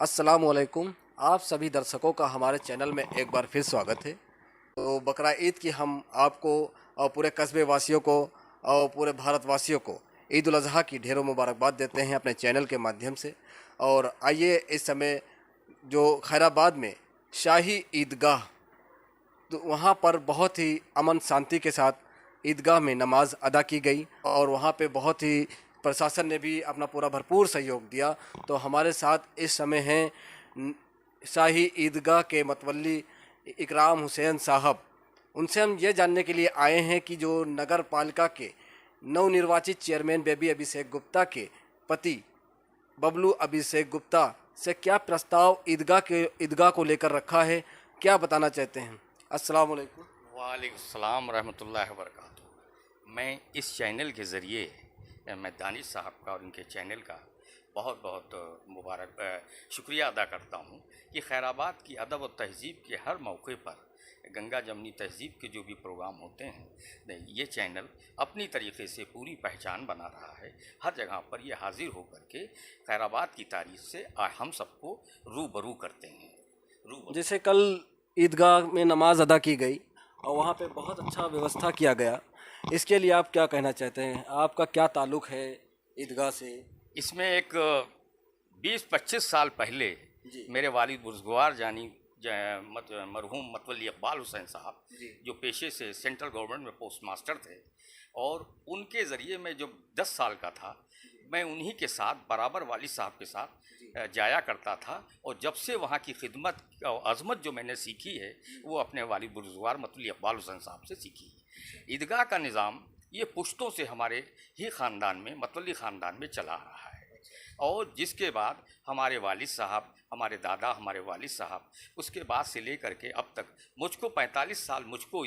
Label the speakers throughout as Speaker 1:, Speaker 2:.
Speaker 1: अस्सलामुअलैकुम। आप सभी दर्शकों का हमारे चैनल में एक बार फिर स्वागत है। तो बकरा ईद की हम आपको और पूरे कस्बे वासियों को और पूरे भारतवासियों को ईद उल अज़हा की ढेरों मुबारकबाद देते हैं अपने चैनल के माध्यम से। और आइए इस समय जो खैराबाद में शाही ईदगाह, तो वहाँ पर बहुत ही अमन शांति के साथ ईदगाह में नमाज अदा की गई और वहाँ पे बहुत ही प्रशासन ने भी अपना पूरा भरपूर सहयोग दिया। तो हमारे साथ इस समय हैं शाही ईदगाह के मतवल्ली इकराम हुसैन साहब। उनसे हम ये जानने के लिए आए हैं कि जो नगर पालिका के नवनिर्वाचित चेयरमैन बेबी अभिषेक गुप्ता के पति बबलू अभिषेक गुप्ता से क्या प्रस्ताव ईदगाह को लेकर रखा है, क्या बताना चाहते हैं। अस्सलाम वालेकुम।
Speaker 2: वालेकुम सलाम रहमतुल्लाहि व बरकातुहू। मैं इस चैनल के ज़रिए मैं दानिश साहब का और इनके चैनल का बहुत बहुत शुक्रिया अदा करता हूँ कि खैराबाद की अदब और तहज़ीब के हर मौके पर गंगा जमनी तहज़ीब के जो भी प्रोग्राम होते हैं, ये चैनल अपनी तरीक़े से पूरी पहचान बना रहा है। हर जगह पर ये हाज़िर होकर के खैराबाद की तारीख़ से हम सबको रूबरू करते हैं।
Speaker 1: जैसे कल ईदगाह में नमाज अदा की गई और वहाँ पे बहुत अच्छा व्यवस्था किया गया, इसके लिए आप क्या कहना चाहते हैं? आपका क्या ताल्लुक़ है ईदगाह से?
Speaker 2: इसमें एक 20-25 साल पहले मेरे वालिद बुजुर्गवार जानी मरहूम मतवल्ली इकबाल हुसैन साहब, जो पेशे से सेंट्रल गवर्नमेंट में पोस्ट मास्टर थे, और उनके ज़रिए मैं जब 10 साल का था, मैं उन्हीं के साथ बराबर वालिद साहब के साथ जाया करता था। और जब से वहाँ की खिदमत और अज़मत जो मैंने सीखी है, वो अपने वालिद बुजुर्गवार मतवल्ली इकबाल हुसैन साहब से सीखी है। ईदगाह का निज़ाम ये पुश्तों से हमारे ही ख़ानदान में, मतवल्ली ख़ानदान में चला आ रहा है। और जिसके बाद हमारे वालिद साहब, हमारे दादा, हमारे वालिद साहब, उसके बाद से लेकर के अब तक मुझको 45 साल मुझको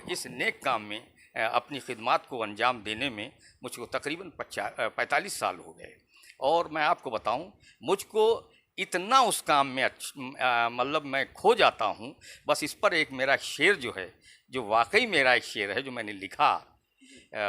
Speaker 2: इस नेक काम में अपनी खिदमत को अंजाम देने में मुझको तकरीबन 45 साल हो गए। और मैं आपको बताऊं, मुझको इतना उस काम में मतलब मैं खो जाता हूं। बस इस पर एक मेरा शेर जो है, जो वाकई मेरा एक शेर है, जो मैंने लिखा,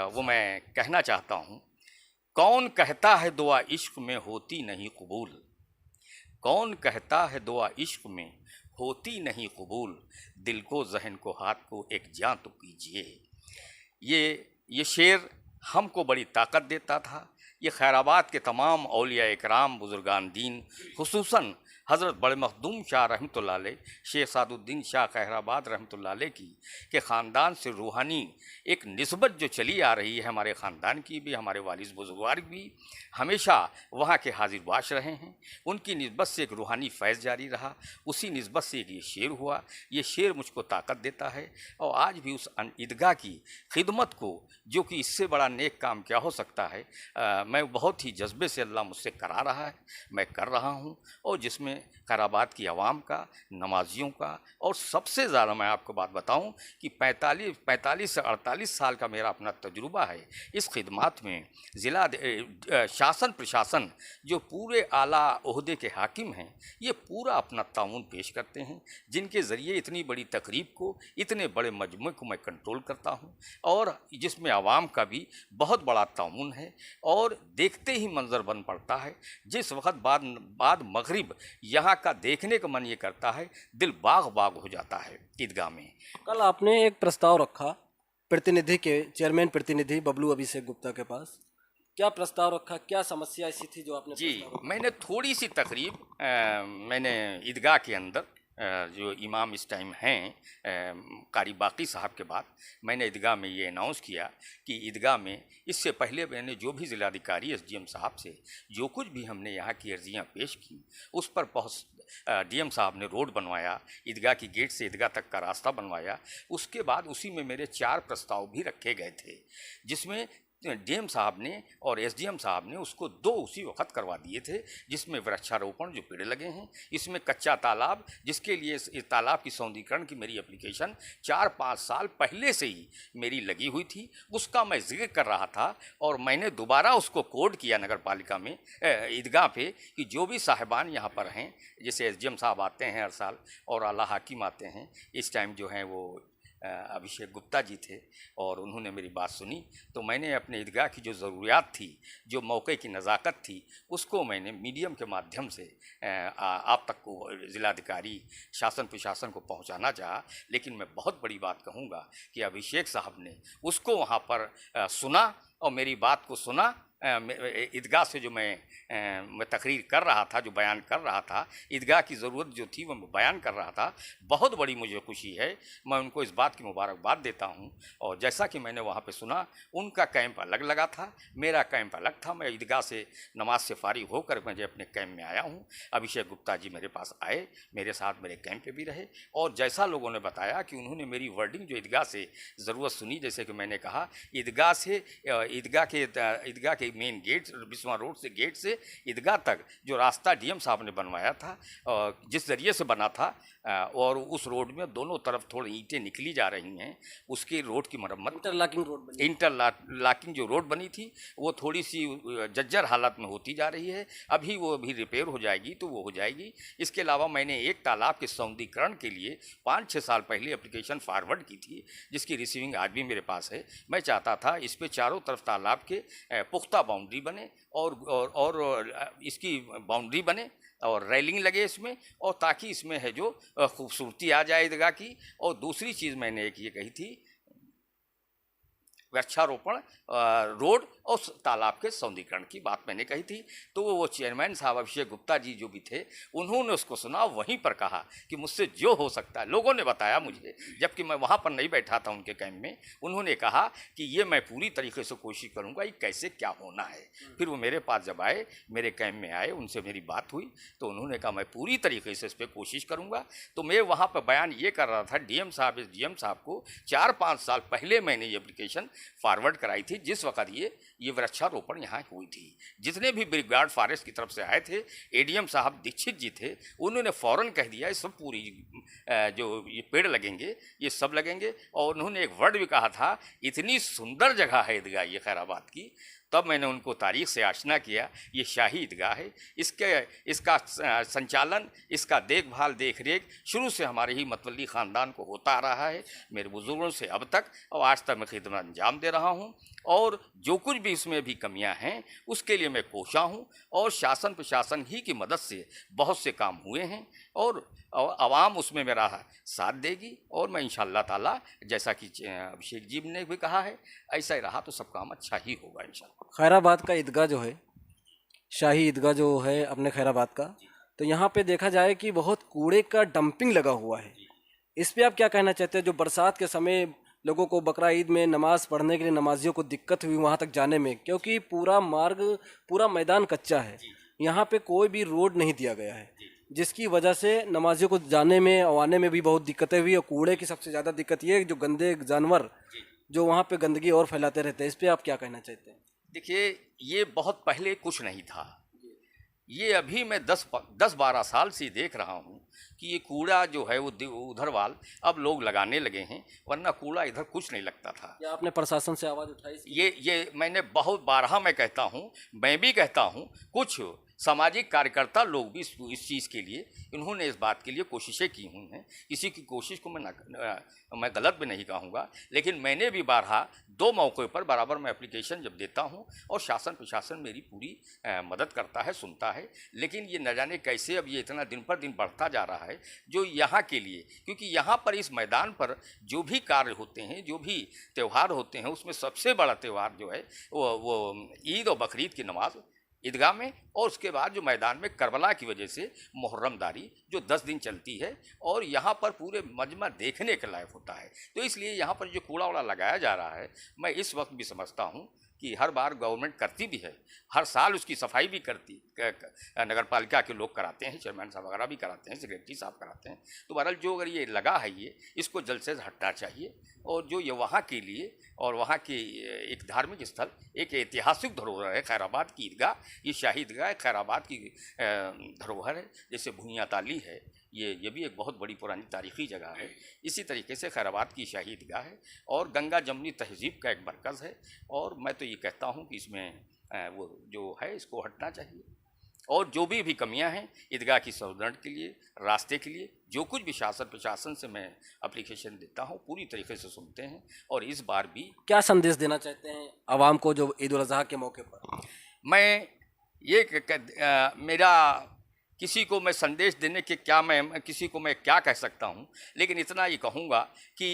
Speaker 2: वो मैं कहना चाहता हूं। कौन कहता है दुआ इश्क में होती नहीं कबूल, कौन कहता है दुआ इश्क में होती नहीं कबूल, दिल को जहन को हाथ को एक जान तो कीजिए। ये शेर हमको बड़ी ताकत देता था। ये खैराबाद के तमाम औलिया इकराम, बुजुर्गान दीन, खुसूसन हज़रत बड़े मखदूम शाह रहमतुल्लाह अलैह, शेख सादुद्दीन शाह खैराबाद रहमतुल्लाह अलैह की के ख़ानदान से रूहानी एक निस्बत जो चली आ रही है, हमारे ख़ानदान की भी, हमारे वालिद बुजुर्गवार भी हमेशा वहाँ के हाजिर बाश रहे हैं। उनकी निस्बत से एक रूहानी फैज़ जारी रहा, उसी निस्बत से एक ये शेर हुआ। ये शेर मुझको ताकत देता है। और आज भी उस ईदगाह की खिदमत को, जो कि इससे बड़ा नेक काम क्या हो सकता है, मैं बहुत ही जज्बे से अल्लाह मुझसे करा रहा है, मैं कर रहा हूँ। और जिसमें खैराबाद की आवाम का, नमाजियों का, और सबसे ज़्यादा मैं आपको बात बताऊं कि 45 से 48 साल का मेरा अपना तजुर्बा है इस खिदमत में। ज़िला शासन प्रशासन जो पूरे आला ओहदे के हाकिम हैं, ये पूरा अपना ताउन पेश करते हैं, जिनके ज़रिए इतनी बड़ी तकरीब को, इतने बड़े मजमू को मैं कंट्रोल करता हूँ, और जिसमें आवाम का भी बहुत बड़ा ताउन है। और देखते ही मंजर बन पड़ता है। जिस वक्त बाद मगरिब यहाँ का देखने का मन ये करता है, दिल बाग बाग हो जाता है ईदगाह में।
Speaker 1: कल आपने एक प्रस्ताव रखा प्रतिनिधि के, चेयरमैन प्रतिनिधि बबलू अभिषेक गुप्ता के पास, क्या प्रस्ताव रखा, क्या समस्या ऐसी थी जो आपने?
Speaker 2: जी, मैंने थोड़ी सी तकरीब मैंने ईदगाह के अंदर जो इमाम इस टाइम हैं कारी बाकी साहब के बाद, मैंने ईदगाह में ये अनाउंस किया कि ईदगाह में इससे पहले मैंने जो भी ज़िलाधिकारी SDM साहब से जो कुछ भी हमने यहाँ की अर्जियाँ पेश की, उस पर बहुत DM साहब ने रोड बनवाया, ईदगाह की गेट से ईदगाह तक का रास्ता बनवाया। उसके बाद उसी में मेरे 4 प्रस्ताव भी रखे गए थे, जिसमें DM साहब ने और SDM साहब ने उसको 2 उसी वक्त करवा दिए थे, जिसमें वृक्षारोपण जो पेड़ लगे हैं, इसमें कच्चा तालाब, जिसके लिए इस तालाब की सौंदर्यीकरण की मेरी एप्लीकेशन 4-5 साल पहले से ही मेरी लगी हुई थी, उसका मैं जिक्र कर रहा था। और मैंने दोबारा उसको कोड किया नगर पालिका में ईदगाह पे कि जो भी साहिबान यहाँ पर हैं, जैसे SDM साहब आते हैं हर साल और आला हाकिम आते हैं, इस टाइम जो हैं वो अभिषेक गुप्ता जी थे और उन्होंने मेरी बात सुनी। तो मैंने अपने ईदगाह की जो ज़रूरियात थी, जो मौके की नज़ाकत थी, उसको मैंने मीडियम के माध्यम से आप तक को, ज़िलाधिकारी, शासन प्रशासन को पहुंचाना चाहा। लेकिन मैं बहुत बड़ी बात कहूँगा कि अभिषेक साहब ने उसको वहाँ पर सुना और मेरी बात को सुना। ईदगाह से जो मैं तकरीर कर रहा था, जो बयान कर रहा था, ईदगाह की ज़रूरत जो थी वो मैं बयान कर रहा था। बहुत बड़ी मुझे खुशी है, मैं उनको इस बात की मुबारकबाद देता हूं। और जैसा कि मैंने वहां पे सुना, उनका कैंप अलग लगा था, मेरा कैंप अलग था। मैं ईदगाह से नमाज से फारिग होकर मुझे अपने कैंप में आया हूं। अभिषेक गुप्ता जी मेरे पास आए, मेरे साथ मेरे कैंप पे भी रहे और जैसा लोगों ने बताया कि उन्होंने मेरी वर्डिंग जो ईदगाह से ज़रूरत सुनी, जैसे कि मैंने कहा, ईदगाह के मेन गेट, बिस्वा रोड से गेट से ईदगाह तक जो रास्ता डीएम साहब ने बनवाया था, जिस ज़रिए से बना था, और उस रोड में दोनों तरफ थोड़ी ईंटें निकली जा रही हैं, उसकी रोड की मरम्मत, इंटरलॉकिंग जो रोड बनी थी वो थोड़ी सी जर्जर हालत में होती जा रही है। अभी वो भी रिपेयर हो जाएगी तो वो हो जाएगी। इसके अलावा मैंने एक तालाब के सौंदर्यीकरण के लिए 5-6 साल पहले एप्लीकेशन फॉरवर्ड की थी, जिसकी रिसीविंग आज भी मेरे पास है। मैं चाहता था इस पे चारों तरफ तालाब के पुख्ता बाउंड्री बने और इसकी बाउंड्री बने और रेलिंग लगे इसमें, और ताकि इसमें है जो खूबसूरती आ जाए ईदगाह की। और दूसरी चीज़ मैंने एक ये कही थी, वृक्षारोपण, रोड और तालाब के सौंदर्यीकरण की बात मैंने कही थी। तो वो चेयरमैन साहब अभिषेक गुप्ता जी जो भी थे, उन्होंने उसको सुना, वहीं पर कहा कि मुझसे जो हो सकता है। लोगों ने बताया मुझे, जबकि मैं वहाँ पर नहीं बैठा था उनके कैंप में, उन्होंने कहा कि ये मैं पूरी तरीके से कोशिश करूँगा, ये कैसे क्या होना है। फिर वो मेरे पास जब आए, मेरे कैंप में आए, उनसे मेरी बात हुई तो उन्होंने कहा मैं पूरी तरीके से इस पर कोशिश करूँगा। तो मैं वहाँ पर बयान ये कर रहा था, डीएम साहब को 4-5 साल पहले मैंने ये एप्लीकेशन फॉरवर्ड कराई थी, जिस वक्त ये वृक्षारोपण यहाँ हुई थी। जितने भी ब्रिगेड फॉरेस्ट की तरफ से आए थे, एडीएम साहब दीक्षित जी थे, उन्होंने फ़ौरन कह दिया ये सब पूरी जो ये पेड़ लगेंगे ये सब लगेंगे। और उन्होंने एक वर्ड भी कहा था, इतनी सुंदर जगह है ईदगाह ये खैराबाद की। तब मैंने उनको तारीख से आशना किया, ये शाही ईदगाह है, इसका संचालन, इसका देखभाल देखरेख शुरू से हमारे ही मतवल्ली ख़ानदान को होता आ रहा है, मेरे बुज़ुर्गों से अब तक, और आज तक मैं खिदमत अंजाम दे रहा हूँ। और जो कुछ भी इसमें भी कमियां हैं उसके लिए मैं कोशा हूँ, और शासन प्रशासन ही की मदद से बहुत से काम हुए हैं और आवाम उसमें मेरा साथ देगी। और मैं इंशाअल्लाह ताला, जैसा कि अभिषेक जी ने भी कहा है, ऐसा ही रहा तो सब काम अच्छा ही होगा इंशाअल्लाह।
Speaker 1: खैराबाद का ईदगाह जो है, शाही ईदगाह जो है अपने खैराबाद का, तो यहाँ पे देखा जाए कि बहुत कूड़े का डंपिंग लगा हुआ है। इस पे आप क्या कहना चाहते हैं? जो बरसात के समय लोगों को बकरा ईद में नमाज पढ़ने के लिए नमाजियों को दिक्कत हुई वहाँ तक जाने में, क्योंकि पूरा मार्ग, पूरा मैदान कच्चा है, यहाँ पे कोई भी रोड नहीं दिया गया है, जिसकी वजह से नमाजियों को जाने में और आने में भी बहुत दिक्कतें हुई। और कूड़े की सबसे ज़्यादा दिक्कत ये है कि जो गंदे जानवर जो वहाँ पे गंदगी और फैलाते रहते हैं। इस पर आप क्या कहना चाहते हैं?
Speaker 2: देखिए, ये बहुत पहले कुछ नहीं था, ये अभी मैं 10-12 साल से देख रहा हूँ कि ये कूड़ा जो है वो उधर वाल अब लोग लगाने लगे हैं, वरना कूड़ा इधर कुछ नहीं लगता था।
Speaker 1: क्या आपने प्रशासन से आवाज़ उठाई?
Speaker 2: ये मैंने बहुत बारहा मैं कहता हूँ, मैं भी कहता हूँ, कुछ सामाजिक कार्यकर्ता लोग भी इस चीज़ के लिए, इन्होंने इस बात के लिए कोशिशें की हुई हैं। किसी की कोशिश को मैं गलत भी नहीं कहूँगा, लेकिन मैंने भी बारहा 2 मौक़ों पर बराबर मैं एप्लीकेशन जब देता हूँ और शासन प्रशासन मेरी पूरी मदद करता है, सुनता है। लेकिन ये न जाने कैसे अब ये इतना दिन पर दिन बढ़ता जा रहा है, जो यहाँ के लिए, क्योंकि यहाँ पर इस मैदान पर जो भी कार्य होते हैं, जो भी त्यौहार होते हैं, उसमें सबसे बड़ा त्यौहार जो है वो ईद और बकरीद की नमाज ईदगाह में, और उसके बाद जो मैदान में करबला की वजह से मुहर्रमदारी जो 10 दिन चलती है, और यहाँ पर पूरे मजमा देखने के लायक होता है। तो इसलिए यहाँ पर जो कूड़ा वूड़ा लगाया जा रहा है, मैं इस वक्त भी समझता हूँ कि हर बार गवर्नमेंट करती भी है, हर साल उसकी सफाई भी करती, नगर पालिका के लोग कराते हैं, चेयरमैन साहब वगैरह भी कराते हैं, सेक्रेटरी साहब कराते हैं। तो बहरहाल जो अगर ये लगा है, ये इसको जल्द से जल्द हटना चाहिए। और जो ये वहाँ के लिए और वहाँ के एक धार्मिक स्थल, एक ऐतिहासिक धरोहर है खैराबाद की ईदगाह, ये शाही ईदगाह खैराबाद की धरोहर है। जैसे भुइयाँ ताली है, ये भी एक बहुत बड़ी पुरानी तारीख़ी जगह है। इसी तरीके से खैराबाद की शाही ईदगाह है और गंगा जमनी तहज़ीब का एक मरकज़ है। और मैं तो ये कहता हूँ कि इसमें वो जो है इसको हटना चाहिए। और जो भी कमियां हैं ईदगाह की सौगंध के लिए, रास्ते के लिए, जो कुछ भी शासन प्रशासन से मैं एप्लीकेशन देता हूं पूरी तरीके से सुनते हैं। और इस बार भी
Speaker 1: क्या संदेश देना चाहते हैं आवाम को जो ईद उल अज़हा के मौके पर?
Speaker 2: मैं मेरा किसी को मैं संदेश देने के क्या मैं किसी को मैं क्या कह सकता हूं, लेकिन इतना ये कहूँगा कि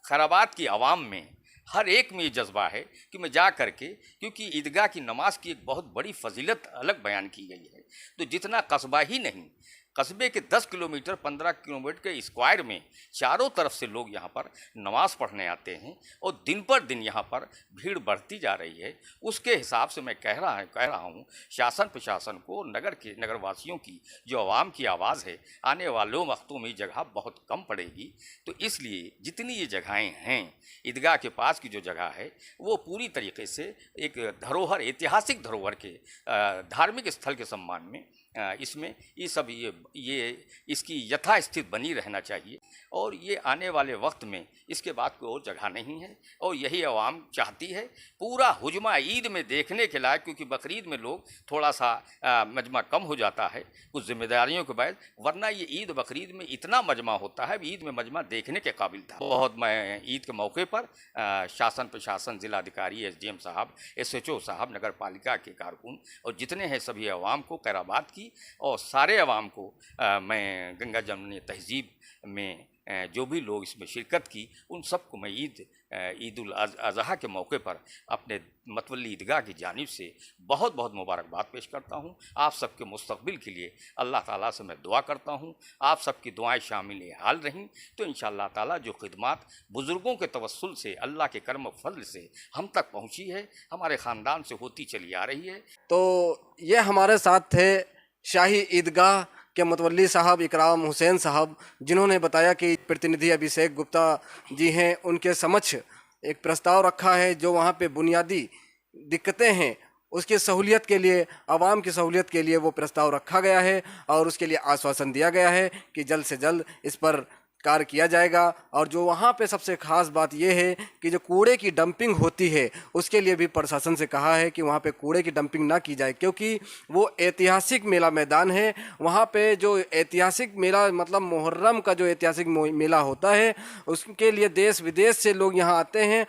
Speaker 2: खैराबाद की आवाम में हर एक में ये जज्बा है कि मैं जा करके, क्योंकि ईदगाह की नमाज की एक बहुत बड़ी फजीलत अलग बयान की गई है। तो जितना कस्बा ही नहीं, कस्बे के 10 किलोमीटर 15 किलोमीटर के स्क्वायर में चारों तरफ से लोग यहाँ पर नमाज़ पढ़ने आते हैं और दिन पर दिन यहाँ पर भीड़ बढ़ती जा रही है। उसके हिसाब से मैं कह रहा हूँ शासन प्रशासन को, नगरवासियों की जो आवाम की आवाज़ है, आने वालों वक्तों में जगह बहुत कम पड़ेगी। तो इसलिए जितनी ये जगहें हैं, ईदगाह के पास की जो जगह है वो पूरी तरीके से एक धरोहर, ऐतिहासिक धरोहर के धार्मिक स्थल के सम्मान में इसमें ये सब ये इसकी यथास्थित बनी रहना चाहिए। और ये आने वाले वक्त में इसके बाद कोई और जगह नहीं है और यही आवाम चाहती है। पूरा हुजमा ईद में देखने के लायक, क्योंकि बकरीद में लोग थोड़ा सा मजमा कम हो जाता है कुछ जिम्मेदारियों के बाद, वरना ये ईद बकरीद में इतना मजमा होता है, ईद में मजमा देखने के काबिल था। बहुत मैं ईद के मौके पर शासन प्रशासन, जिलाधिकारी, SDM साहब, SHO साहब, नगर पालिका के कारकुन और जितने हैं सभी आवाम को, खैराबाद की और सारे आवाम को मैं गंगा जमुनी तहजीब में जो भी लोग इसमें शिरकत की, उन सबको मैं ईद उल अज़हा के मौके पर अपने मतवल्ली ईदगाह की जानिब से बहुत बहुत मुबारकबाद पेश करता हूँ। आप सबके मुस्तक़बिल के लिए अल्लाह ताला से मैं दुआ करता हूँ। आप सबकी दुआएं शामिल हाल रहीं तो इंशाअल्लाह ताला जो खिदमात बुज़ुर्गों के तवस्सुल से, अल्लाह के करम फजल से हम तक पहुँची है, हमारे ख़ानदान से होती चली आ रही है।
Speaker 1: तो ये हमारे साथ थे शाही ईदगाह के मुतवल्ली साहब इकराम हुसैन साहब, जिन्होंने बताया कि प्रतिनिधि अभिषेक गुप्ता जी हैं, उनके समक्ष एक प्रस्ताव रखा है जो वहाँ पे बुनियादी दिक्कतें हैं उसकी सहूलियत के लिए, आवाम की सहूलियत के लिए वो प्रस्ताव रखा गया है और उसके लिए आश्वासन दिया गया है कि जल्द से जल्द इस पर कार्य किया जाएगा। और जो वहाँ पे सबसे ख़ास बात यह है कि जो कूड़े की डंपिंग होती है उसके लिए भी प्रशासन से कहा है कि वहाँ पे कूड़े की डंपिंग ना की जाए, क्योंकि वो ऐतिहासिक मेला मैदान है। वहाँ पे जो ऐतिहासिक मेला मतलब मुहर्रम का जो ऐतिहासिक मेला होता है उसके लिए देश विदेश से लोग यहाँ आते हैं।